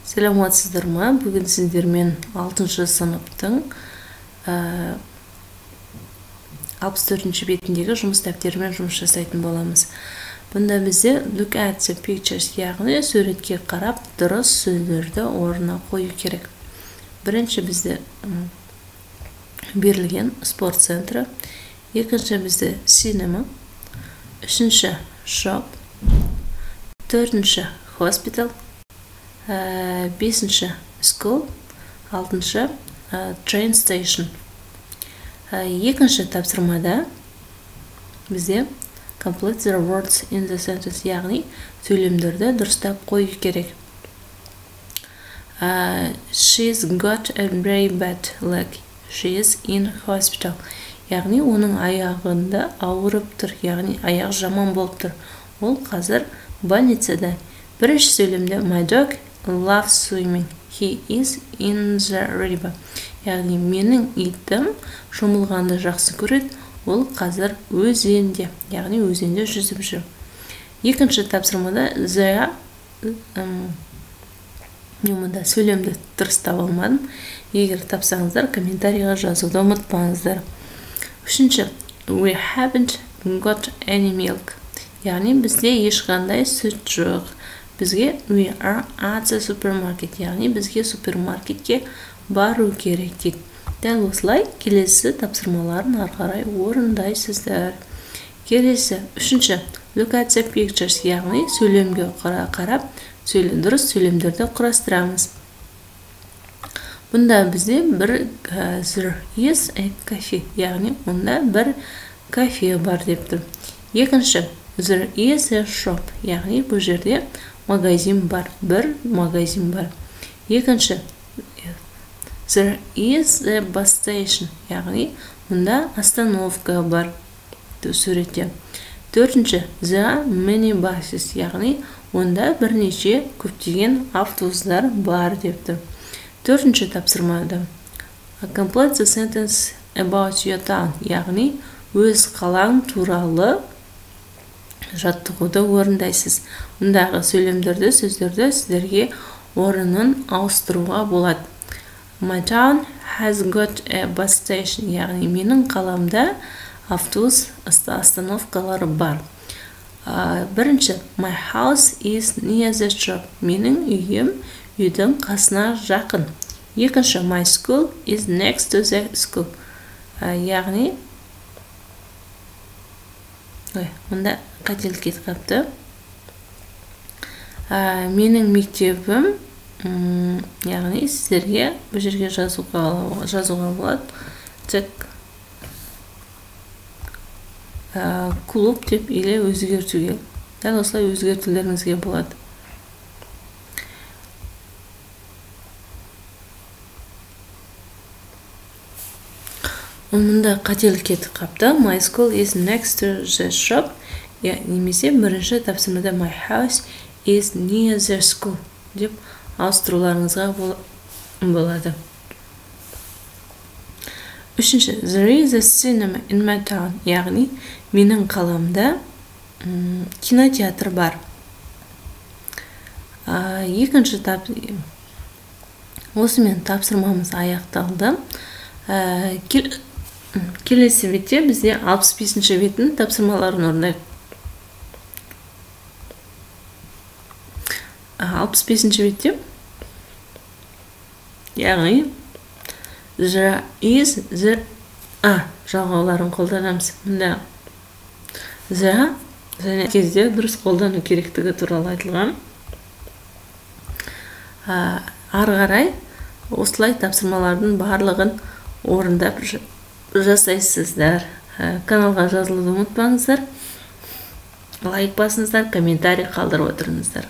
Саламатсыздар ма? Бүгін сіздермен 6-шы сыныптың 64-ші бетіндегі жұмыс дәптерімен жұмыс жасайтын боламыз. Бұнда бізде look at the pictures, яғни суретке қарап дұрыс сөздерді орнына қою керек. Бірінші бізде берілген спорт центрі, екінші бізде cinema, үшінші shop, төртінші hospital, бесінші school, алтыншы train station. Екінші тапсырмада бізде complete the words in the sentence, яғни сөйлемдерді дұрыстап қою керек. She's got a very bad leg. She is in hospital. Яғни оның аяғында ауырып тұр, яғни аяқ жаман болып тұр. Ол қазір больницада. Бірінші сөйлемде my dog loves swimming. He is in the river. Яғни менің итім шомылғанды жақсы көреді. Ол қазір өзенде, яғни өзенде жүзіп жүр. Екінші тапсырмада мен сөйлемді дұрыс таба алмадым. Егер тапсаңыздар, комментарийға жазуды ұмытпаңыздар. Үшінші, we haven't got any milk. Яғни бізде ешқандай сүт жоқ. Бізге we are at the supermarket, яғни бізге супермаркетке бару керек дейді. Дәл осылай келесі тапсырмаларын ары қарай орындайсыздар. Келесі, үшінші, look at the pictures, яғни сөйлемге қарап дұрыс сөйлемдерді құрастырамыз. Бұнда бізде бір there is a cafe, яғни онда бір кафе бар деп тұр. Екінші, there is a shop, яғни бұл жерде магазин бар, бір магазин бар. Екінші, there is a bus station, яғни мұнда остановка бар суретте. Төртінші, there are many buses, яғни онда бірнеше көптеген автобустар бар деп тұр. Төртінші тапсырмада complete the sentence about your town, яғни өз қалаң туралы жаттығуды орындайсыз. Мұндағы сөйлемдерді, сөздерді сіздерге орынын ауыстыруға болады. My town has got a bus station, яғни менің қаламда автобус остановкалары бар. Бірінші, my house is near the shop, менің үйім үйдің қасына жақын. Екінші, my school is next to the school, яғни мұнда қателік кетіп қалыпты. Менің мектебім, яғни сіздерге бұл жерге жазуға болады. Тек клуб деп или өзгертуге. Дәл осылай өзгертулеріңізге болады. Мұнда қателік кетіп қалыпты. My school is next to the shop. Немесе бірінші тапсырмада my house is near the school деп ауыстыруларыңызға болады. Үшінші, there is a cinema in my town, яғни менің қаламда кинотеатр бар. Екінші осымен тапсырмамыз аяқталды. Келесі бетте бізде 65-ші беттің тапсырмаларын орындайық. 65-ші бетте яғни there is the жалғауларын қолданамыз. Мұнда the және кезде дұрыс қолдану керектігі туралы айтылған. Ары қарай осылай тапсырмалардың барлығын орындап жасайсыздар. Каналға жазылуды ұмытпаңыздар. Лайк басыңыздар, комментарий қалдырып отырыңыздар.